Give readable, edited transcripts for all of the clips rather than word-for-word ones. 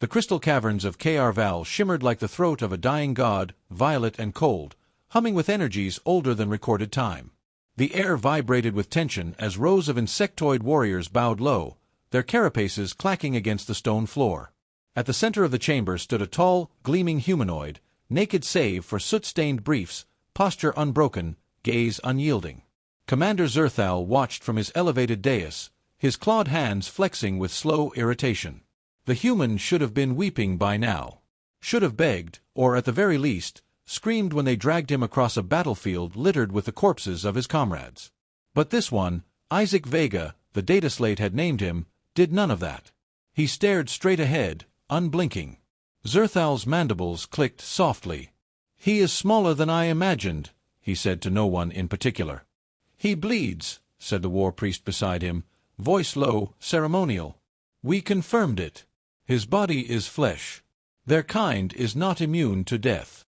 The crystal caverns of Krval shimmered like the throat of a dying god, violet and cold, humming with energies older than recorded time. The air vibrated with tension as rows of insectoid warriors bowed low, their carapaces clacking against the stone floor. At the center of the chamber stood a tall, gleaming humanoid, naked save for soot-stained briefs, posture unbroken, gaze unyielding. Commander Zerthal watched from his elevated dais, his clawed hands flexing with slow irritation. The human should have been weeping by now. Should have begged, or at the very least, screamed when they dragged him across a battlefield littered with the corpses of his comrades. But this one, Isaac Vega, the data slate had named him, did none of that. He stared straight ahead, unblinking. Zerthal's mandibles clicked softly. "He is smaller than I imagined," he said to no one in particular. "He bleeds," said the war priest beside him, voice low, ceremonial. "We confirmed it. His body is flesh. Their kind is not immune to death."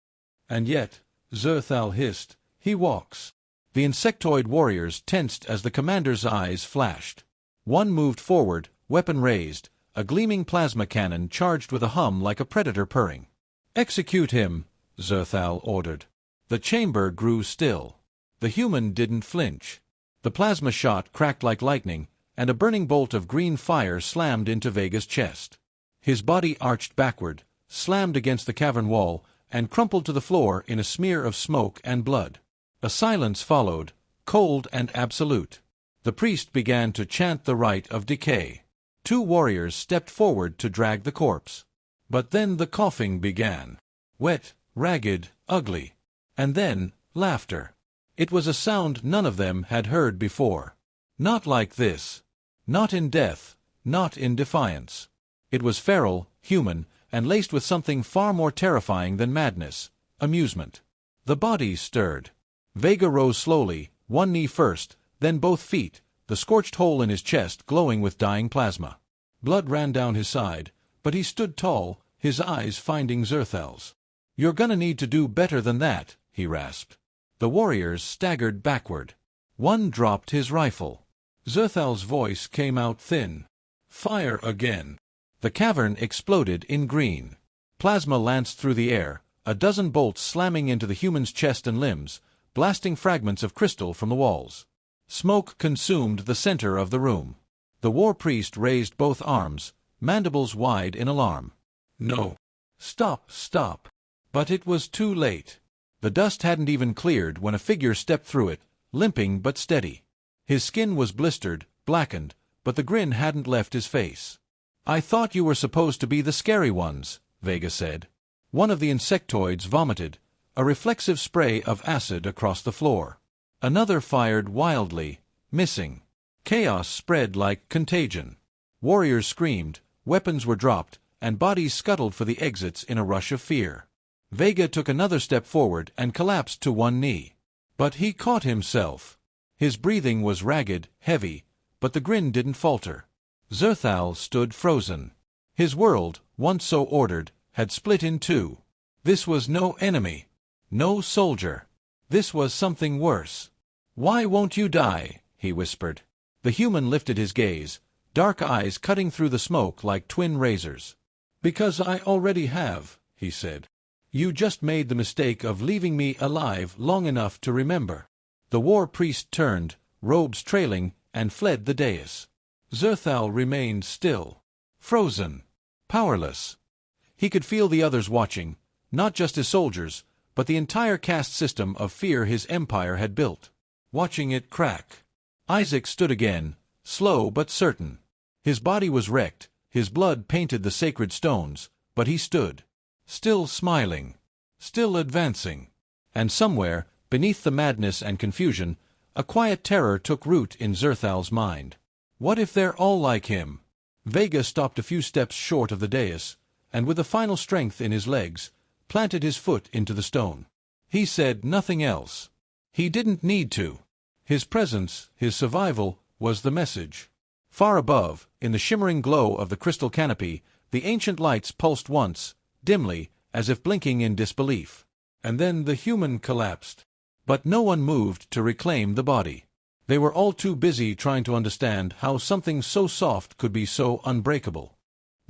"And yet," Zerthal hissed, "he walks." The insectoid warriors tensed as the commander's eyes flashed. One moved forward, weapon raised, a gleaming plasma cannon charged with a hum like a predator purring. "Execute him," Zerthal ordered. The chamber grew still. The human didn't flinch. The plasma shot cracked like lightning, and a burning bolt of green fire slammed into Vega's chest. His body arched backward, slammed against the cavern wall, and crumpled to the floor in a smear of smoke and blood. A silence followed, cold and absolute. The priest began to chant the rite of decay. 2 warriors stepped forward to drag the corpse. But then the coughing began. Wet, ragged, ugly. And then, laughter. It was a sound none of them had heard before. Not like this. Not in death, not in defiance. It was feral, human, and laced with something far more terrifying than madness, amusement. The bodies stirred. Vega rose slowly, one knee first, then both feet, the scorched hole in his chest glowing with dying plasma. Blood ran down his side, but he stood tall, his eyes finding Zerthal's. "You're gonna need to do better than that," he rasped. The warriors staggered backward. One dropped his rifle. Zerthal's voice came out thin. "Fire again." The cavern exploded in green. Plasma lanced through the air, a dozen bolts slamming into the human's chest and limbs, blasting fragments of crystal from the walls. Smoke consumed the center of the room. The war priest raised both arms, mandibles wide in alarm. "No. Stop, stop." But it was too late. The dust hadn't even cleared when a figure stepped through it, limping but steady. His skin was blistered, blackened, but the grin hadn't left his face. "I thought you were supposed to be the scary ones," Vega said. One of the insectoids vomited, a reflexive spray of acid across the floor. Another fired wildly, missing. Chaos spread like contagion. Warriors screamed, weapons were dropped, and bodies scuttled for the exits in a rush of fear. Vega took another step forward and collapsed to one knee. But he caught himself. His breathing was ragged, heavy, but the grin didn't falter. Zerthal stood frozen. His world, once so ordered, had split in two. This was no enemy. No soldier. This was something worse. "Why won't you die?" he whispered. The human lifted his gaze, dark eyes cutting through the smoke like twin razors. "Because I already have," he said. "You just made the mistake of leaving me alive long enough to remember." The war priest turned, robes trailing, and fled the dais. Zerthal remained still, frozen, powerless. He could feel the others watching, not just his soldiers, but the entire caste system of fear his empire had built. Watching it crack. Isaac stood again, slow but certain. His body was wrecked, his blood painted the sacred stones, but he stood. Still smiling. Still advancing. And somewhere, beneath the madness and confusion, a quiet terror took root in Zerthal's mind. What if they're all like him? Vega stopped a few steps short of the dais, and with the final strength in his legs, planted his foot into the stone. He said nothing else. He didn't need to. His presence, his survival, was the message. Far above, in the shimmering glow of the crystal canopy, the ancient lights pulsed once, dimly, as if blinking in disbelief. And then the human collapsed. But no one moved to reclaim the body. They were all too busy trying to understand how something so soft could be so unbreakable.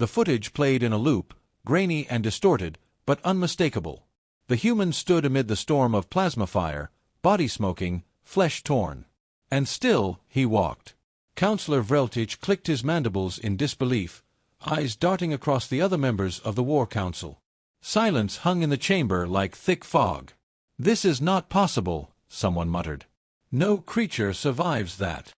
The footage played in a loop, grainy and distorted, but unmistakable. The human stood amid the storm of plasma fire, body smoking, flesh torn. And still he walked. Counselor Vreltich clicked his mandibles in disbelief, eyes darting across the other members of the War Council. Silence hung in the chamber like thick fog. "This is not possible," someone muttered. "No creature survives that."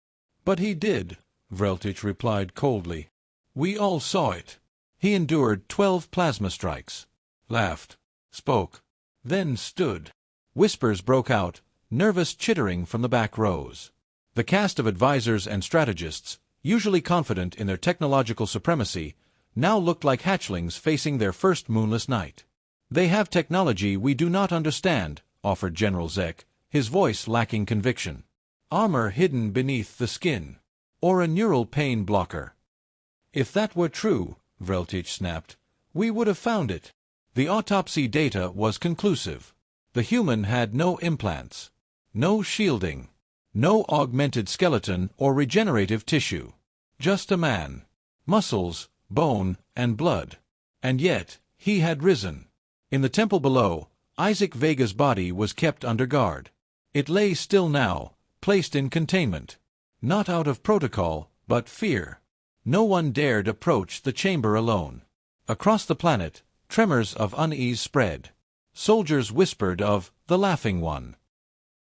"But he did," Vreltich replied coldly. "We all saw it. He endured 12 plasma strikes. Laughed. Spoke. Then stood." Whispers broke out, nervous chittering from the back rows. The cast of advisors and strategists, usually confident in their technological supremacy, now looked like hatchlings facing their first moonless night. "They have technology we do not understand," offered General Zek, his voice lacking conviction. "Armor hidden beneath the skin. Or a neural pain blocker." "If that were true," Vreltich snapped, "we would have found it." The autopsy data was conclusive. The human had no implants, no shielding, no augmented skeleton or regenerative tissue. Just a man. Muscles, bone, and blood. And yet, he had risen. In the temple below, Isaac Vega's body was kept under guard. It lay still now, placed in containment. Not out of protocol, but fear. No one dared approach the chamber alone. Across the planet, tremors of unease spread. Soldiers whispered of the Laughing One.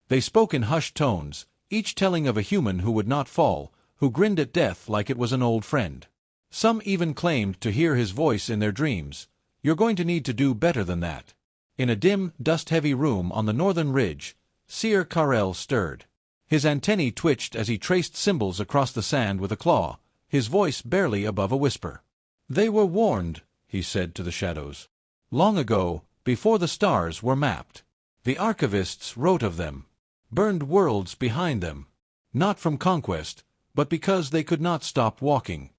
They spoke in hushed tones, each telling of a human who would not fall, who grinned at death like it was an old friend. Some even claimed to hear his voice in their dreams. "You're going to need to do better than that." In a dim, dust-heavy room on the northern ridge, Seer Karel stirred. His antennae twitched as he traced symbols across the sand with a claw, his voice barely above a whisper. "They were warned," he said to the shadows. "Long ago, before the stars were mapped. The archivists wrote of them. Burned worlds behind them. Not from conquest, but because they could not stop walking."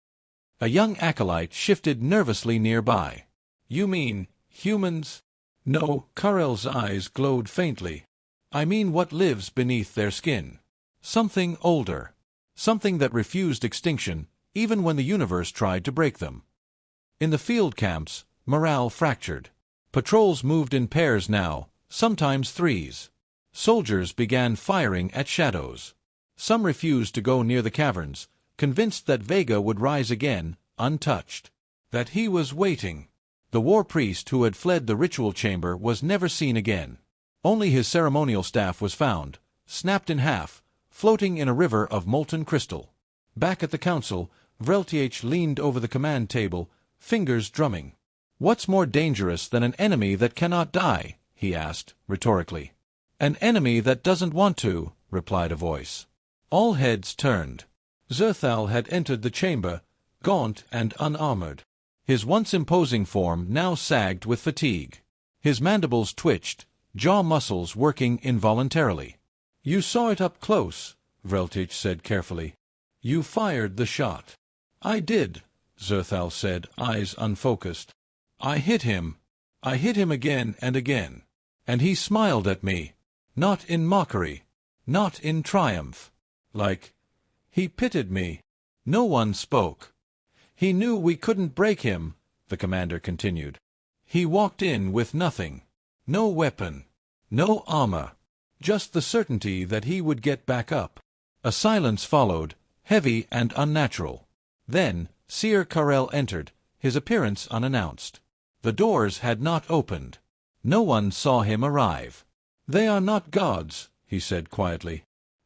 A young acolyte shifted nervously nearby. "You mean, humans?" "No," Karel's eyes glowed faintly. "I mean what lives beneath their skin. Something older. Something that refused extinction, even when the universe tried to break them." In the field camps, morale fractured. Patrols moved in pairs now, sometimes threes. Soldiers began firing at shadows. Some refused to go near the caverns, convinced that Vega would rise again, untouched. That he was waiting. The war priest who had fled the ritual chamber was never seen again. Only his ceremonial staff was found, snapped in half, floating in a river of molten crystal. Back at the council, Vreltich leaned over the command table, fingers drumming. "What's more dangerous than an enemy that cannot die?" he asked, rhetorically. "An enemy that doesn't want to," replied a voice. All heads turned. Zerthal had entered the chamber, gaunt and unarmored. His once imposing form now sagged with fatigue. His mandibles twitched, jaw muscles working involuntarily. "You saw it up close," Vreltich said carefully. "You fired the shot." "I did," Zerthal said, eyes unfocused. "I hit him. I hit him again and again. And he smiled at me. Not in mockery. Not in triumph. Like, he pitied me." No one spoke. "He knew we couldn't break him," the commander continued. "He walked in with nothing. No weapon. No armor. Just the certainty that he would get back up." A silence followed, heavy and unnatural. Then, Seer Karel entered, his appearance unannounced. The doors had not opened. No one saw him arrive. "They are not gods," he said quietly.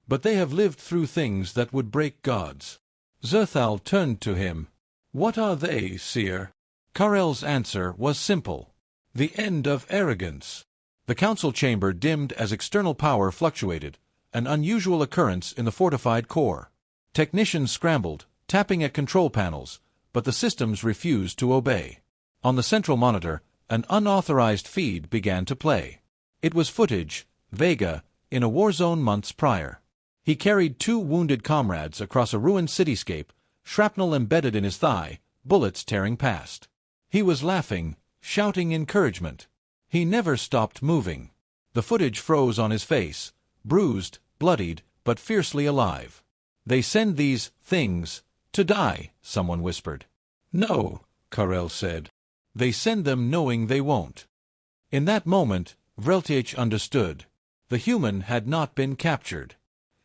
"But they have lived through things that would break gods." Zerthal turned to him. "What are they, Seer?" Karel's answer was simple. "The end of arrogance." The council chamber dimmed as external power fluctuated, an unusual occurrence in the fortified core. Technicians scrambled, tapping at control panels, but the systems refused to obey. On the central monitor, an unauthorized feed began to play. It was footage, Vega, in a war zone months prior. He carried 2 wounded comrades across a ruined cityscape, shrapnel embedded in his thigh, bullets tearing past. He was laughing, shouting encouragement. He never stopped moving. The footage froze on his face, bruised, bloodied, but fiercely alive. "They send these things to die," someone whispered. "No," Karel said. They send them knowing they won't. In that moment, Vreltych understood. The human had not been captured.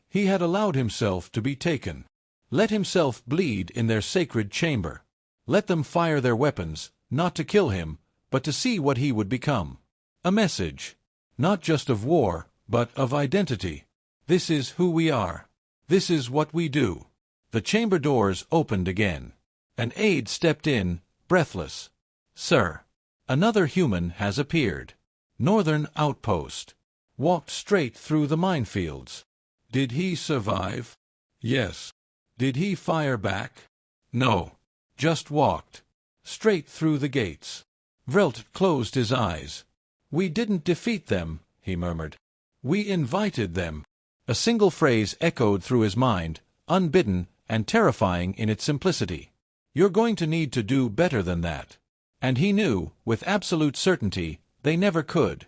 He had allowed himself to be taken. Let himself bleed in their sacred chamber. Let them fire their weapons, not to kill him, but to see what he would become. A message. Not just of war, but of identity. This is who we are. This is what we do. The chamber doors opened again. An aide stepped in, breathless. Sir. Another human has appeared. Northern outpost. Walked straight through the minefields. Did he survive? Yes. Did he fire back? No. Just walked. Straight through the gates. Vrelt closed his eyes. We didn't defeat them, he murmured. We invited them. A single phrase echoed through his mind, unbidden and terrifying in its simplicity. You're going to need to do better than that. And he knew, with absolute certainty, they never could.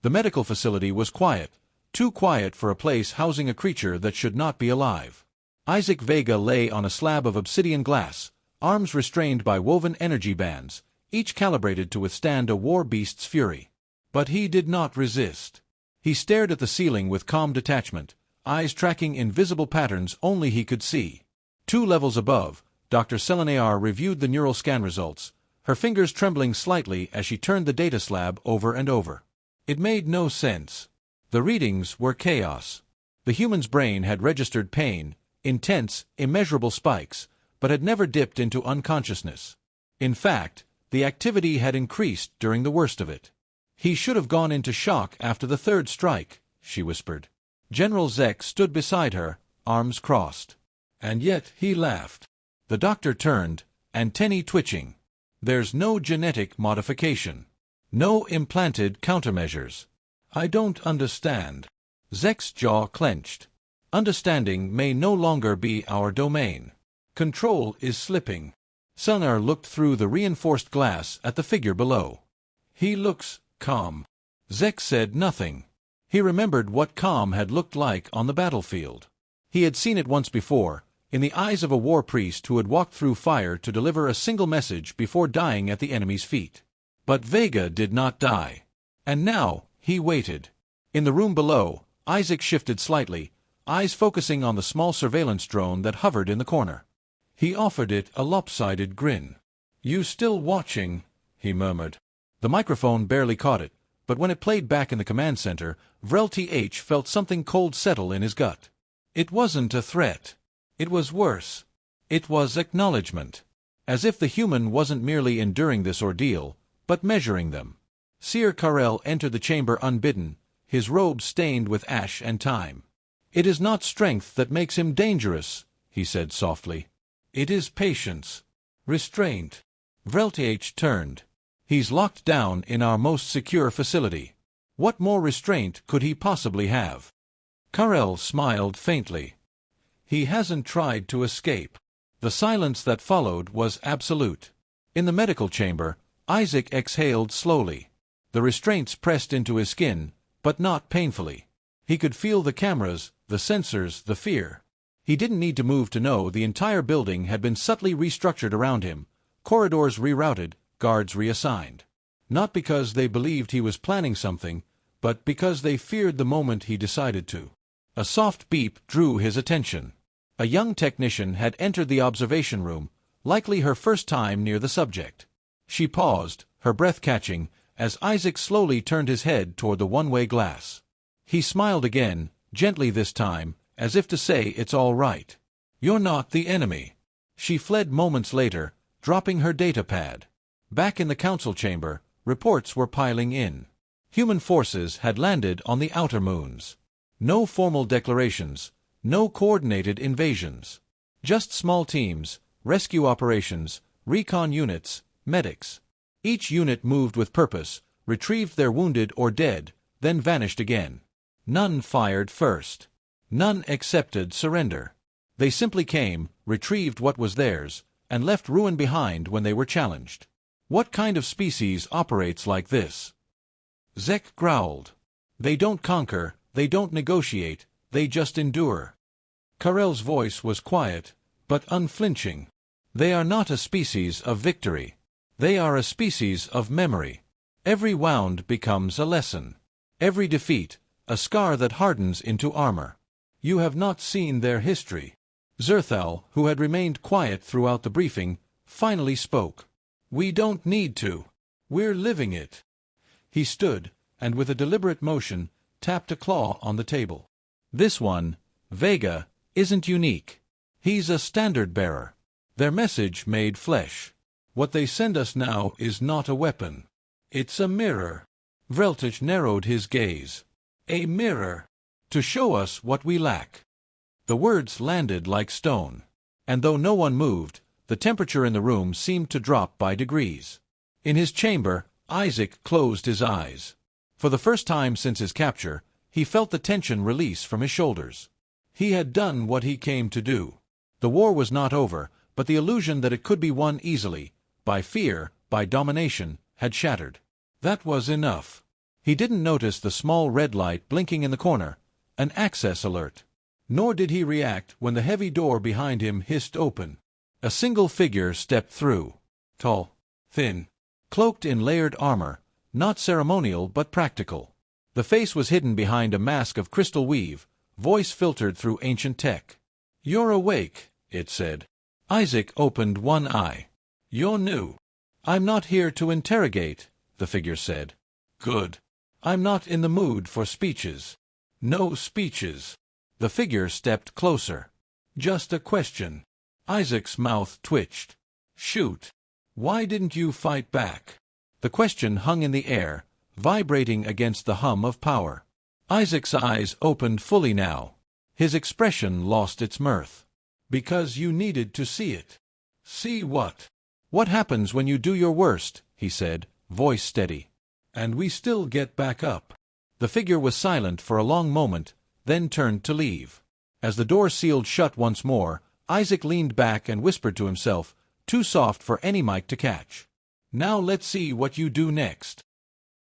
The medical facility was quiet, too quiet for a place housing a creature that should not be alive. Isaac Vega lay on a slab of obsidian glass, arms restrained by woven energy bands, each calibrated to withstand a war beast's fury. But he did not resist. He stared at the ceiling with calm detachment, eyes tracking invisible patterns only he could see. 2 levels above, Dr. Selenaar reviewed the neural scan results, her fingers trembling slightly as she turned the data slab over and over. It made no sense. The readings were chaos. The human's brain had registered pain, intense, immeasurable spikes, but had never dipped into unconsciousness. In fact, the activity had increased during the worst of it. He should have gone into shock after the 3rd strike, she whispered. General Zek stood beside her, arms crossed. And yet he laughed. The doctor turned, antennae twitching. There's no genetic modification. No implanted countermeasures. I don't understand. Zek's jaw clenched. Understanding may no longer be our domain. Control is slipping. Selenaar looked through the reinforced glass at the figure below. He looks calm. Zek said nothing. He remembered what calm had looked like on the battlefield. He had seen it once before, in the eyes of a war priest who had walked through fire to deliver a single message before dying at the enemy's feet. But Vega did not die. And now, he waited. In the room below, Isaac shifted slightly, eyes focusing on the small surveillance drone that hovered in the corner. He offered it a lopsided grin. You still watching? He murmured. The microphone barely caught it, but when it played back in the command center, Vreltych felt something cold settle in his gut. It wasn't a threat. It was worse. It was acknowledgement. As if the human wasn't merely enduring this ordeal, but measuring them. Sir Karel entered the chamber unbidden, his robe stained with ash and time. It is not strength that makes him dangerous, he said softly. It is patience. Restraint. Vreltych turned. He's locked down in our most secure facility. What more restraint could he possibly have? Karel smiled faintly. He hasn't tried to escape. The silence that followed was absolute. In the medical chamber, Isaac exhaled slowly. The restraints pressed into his skin, but not painfully. He could feel the cameras, the sensors, the fear. He didn't need to move to know the entire building had been subtly restructured around him, corridors rerouted, guards reassigned. Not because they believed he was planning something, but because they feared the moment he decided to. A soft beep drew his attention. A young technician had entered the observation room, likely her first time near the subject. She paused, her breath catching, as Isaac slowly turned his head toward the one-way glass. He smiled again, gently this time, as if to say it's all right. You're not the enemy. She fled moments later, dropping her data pad. Back in the council chamber, reports were piling in. Human forces had landed on the outer moons. No formal declarations, no coordinated invasions. Just small teams, rescue operations, recon units, medics. Each unit moved with purpose, retrieved their wounded or dead, then vanished again. None fired first. None accepted surrender. They simply came, retrieved what was theirs, and left ruin behind when they were challenged. What kind of species operates like this? Zek growled. They don't conquer, they don't negotiate, they just endure. Karel's voice was quiet, but unflinching. They are not a species of victory. They are a species of memory. Every wound becomes a lesson. Every defeat, a scar that hardens into armor. You have not seen their history. Zerthal, who had remained quiet throughout the briefing, finally spoke. We don't need to. We're living it. He stood, and with a deliberate motion, tapped a claw on the table. This one, Vega, isn't unique. He's a standard-bearer. Their message made flesh. What they send us now is not a weapon. It's a mirror. Vreltich narrowed his gaze. A mirror. To show us what we lack. The words landed like stone. And though no one moved, the temperature in the room seemed to drop by degrees. In his chamber, Isaac closed his eyes. For the first time since his capture, he felt the tension release from his shoulders. He had done what he came to do. The war was not over, but the illusion that it could be won easily, by fear, by domination, had shattered. That was enough. He didn't notice the small red light blinking in the corner, an access alert. Nor did he react when the heavy door behind him hissed open. A single figure stepped through. Tall, thin, cloaked in layered armor, not ceremonial but practical. The face was hidden behind a mask of crystal weave, voice filtered through ancient tech. You're awake, it said. Isaac opened one eye. You're new. I'm not here to interrogate, the figure said. Good. I'm not in the mood for speeches. No speeches. The figure stepped closer. Just a question. Isaac's mouth twitched. Shoot. Why didn't you fight back? The question hung in the air, vibrating against the hum of power. Isaac's eyes opened fully now. His expression lost its mirth. Because you needed to see it. See what? What happens when you do your worst, he said, voice steady. And we still get back up. The figure was silent for a long moment, then turned to leave. As the door sealed shut once more, Isaac leaned back and whispered to himself, too soft for any mic to catch. Now let's see what you do next.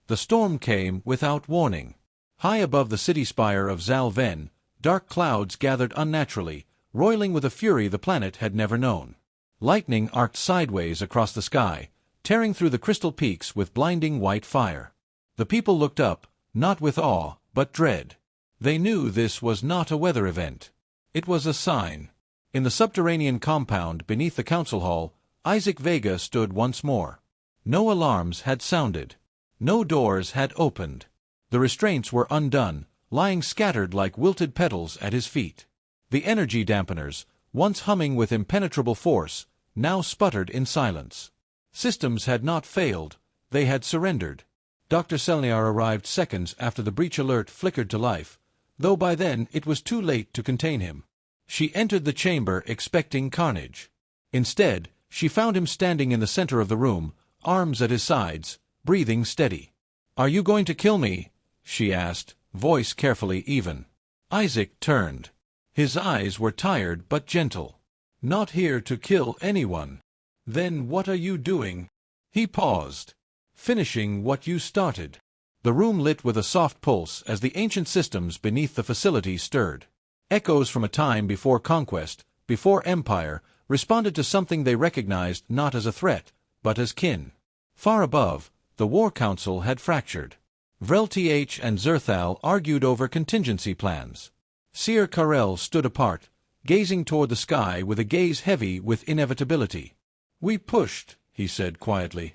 The storm came without warning. High above the city spire of Zalven, dark clouds gathered unnaturally, roiling with a fury the planet had never known. Lightning arced sideways across the sky, tearing through the crystal peaks with blinding white fire. The people looked up, not with awe, but dread. They knew this was not a weather event. It was a sign. In the subterranean compound beneath the council hall, Isaac Vega stood once more. No alarms had sounded. No doors had opened. The restraints were undone, lying scattered like wilted petals at his feet. The energy dampeners, once humming with impenetrable force, now sputtered in silence. Systems had not failed, they had surrendered. Dr. Selniar arrived seconds after the breach alert flickered to life, though by then it was too late to contain him. She entered the chamber expecting carnage. Instead, she found him standing in the center of the room, arms at his sides, breathing steady. "Are you going to kill me?" she asked, voice carefully even. Isaac turned. His eyes were tired but gentle. "Not here to kill anyone." "Then what are you doing?" He paused. "Finishing what you started." The room lit with a soft pulse as the ancient systems beneath the facility stirred. Echoes from a time before conquest, before empire, responded to something they recognized not as a threat, but as kin. Far above, the War Council had fractured. Vrelth and Zerthal argued over contingency plans. Seer Karel stood apart, gazing toward the sky with a gaze heavy with inevitability. "We pushed," he said quietly,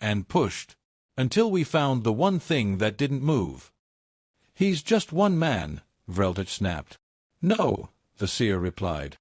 "and pushed, until we found the one thing that didn't move." "He's just one man," Vreltich snapped. "No," the seer replied.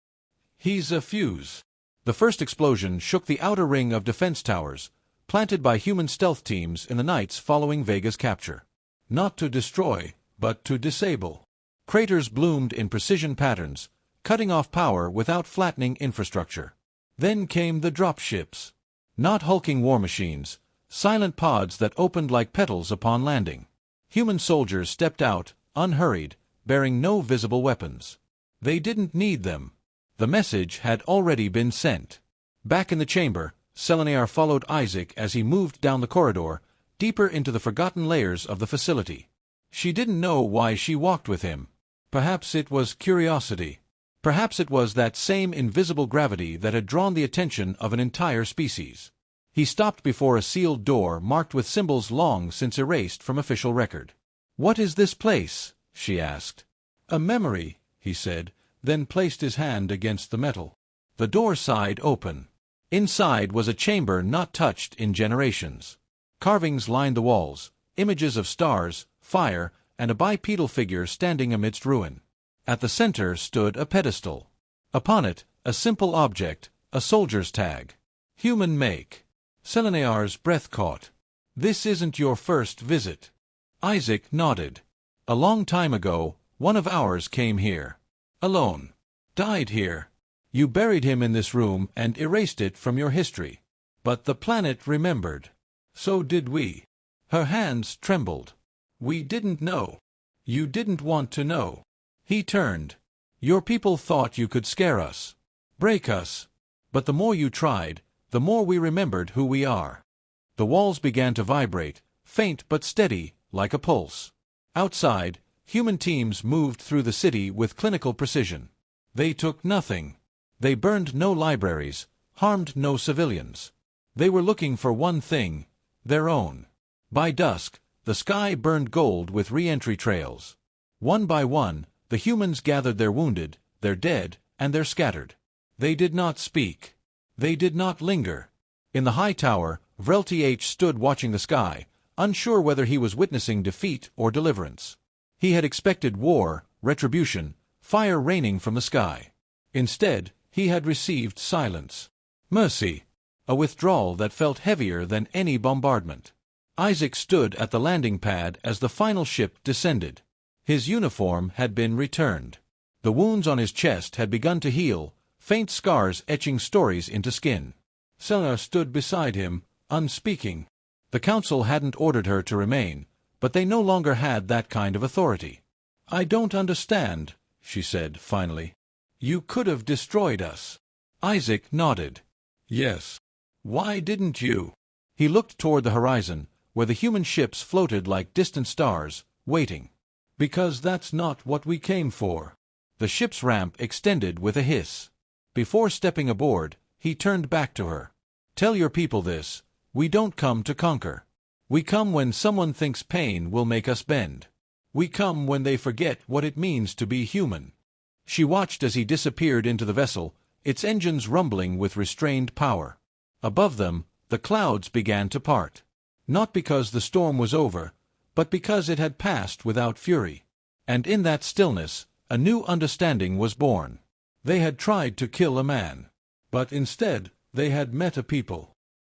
"He's a fuse." The first explosion shook the outer ring of defense towers, planted by human stealth teams in the nights following Vega's capture. Not to destroy, but to disable. Craters bloomed in precision patterns, cutting off power without flattening infrastructure. Then came the dropships. Not hulking war machines, silent pods that opened like petals upon landing. Human soldiers stepped out, unhurried, bearing no visible weapons. They didn't need them. The message had already been sent. Back in the chamber, Seleniar followed Isaac as he moved down the corridor, deeper into the forgotten layers of the facility. She didn't know why she walked with him. Perhaps it was curiosity. Perhaps it was that same invisible gravity that had drawn the attention of an entire species. He stopped before a sealed door marked with symbols long since erased from official record. "What is this place?" she asked. "A memory," he said, then placed his hand against the metal. The door sighed open. Inside was a chamber not touched in generations. Carvings lined the walls, images of stars, fire, and a bipedal figure standing amidst ruin. At the center stood a pedestal. Upon it, a simple object, a soldier's tag. "Human make." Selenear's breath caught. "This isn't your first visit." Isaac nodded. "A long time ago, one of ours came here. Alone. Died here. You buried him in this room and erased it from your history. But the planet remembered. So did we." Her hands trembled. "We didn't know. You didn't want to know." He turned. "Your people thought you could scare us. Break us. But the more you tried, the more we remembered who we are." The walls began to vibrate, faint but steady, like a pulse. Outside, human teams moved through the city with clinical precision. They took nothing. They burned no libraries, harmed no civilians. They were looking for one thing, their own. By dusk, the sky burned gold with re-entry trails. One by one, the humans gathered their wounded, their dead, and their scattered. They did not speak. They did not linger. In the high tower, Vrelth stood watching the sky, unsure whether he was witnessing defeat or deliverance. He had expected war, retribution, fire raining from the sky. Instead, he had received silence. Mercy. A withdrawal that felt heavier than any bombardment. Isaac stood at the landing pad as the final ship descended. His uniform had been returned. The wounds on his chest had begun to heal, faint scars etching stories into skin. Selenar stood beside him, unspeaking. The council hadn't ordered her to remain, but they no longer had that kind of authority. "I don't understand," she said, finally. "You could have destroyed us." Isaac nodded. "Yes. Why didn't you?" He looked toward the horizon, where the human ships floated like distant stars, waiting. "Because that's not what we came for." The ship's ramp extended with a hiss. Before stepping aboard, he turned back to her. "Tell your people this. We don't come to conquer. We come when someone thinks pain will make us bend. We come when they forget what it means to be human." She watched as he disappeared into the vessel, its engines rumbling with restrained power. Above them, the clouds began to part. Not because the storm was over, but because it had passed without fury. And in that stillness, a new understanding was born. They had tried to kill a man. But instead, they had met a people.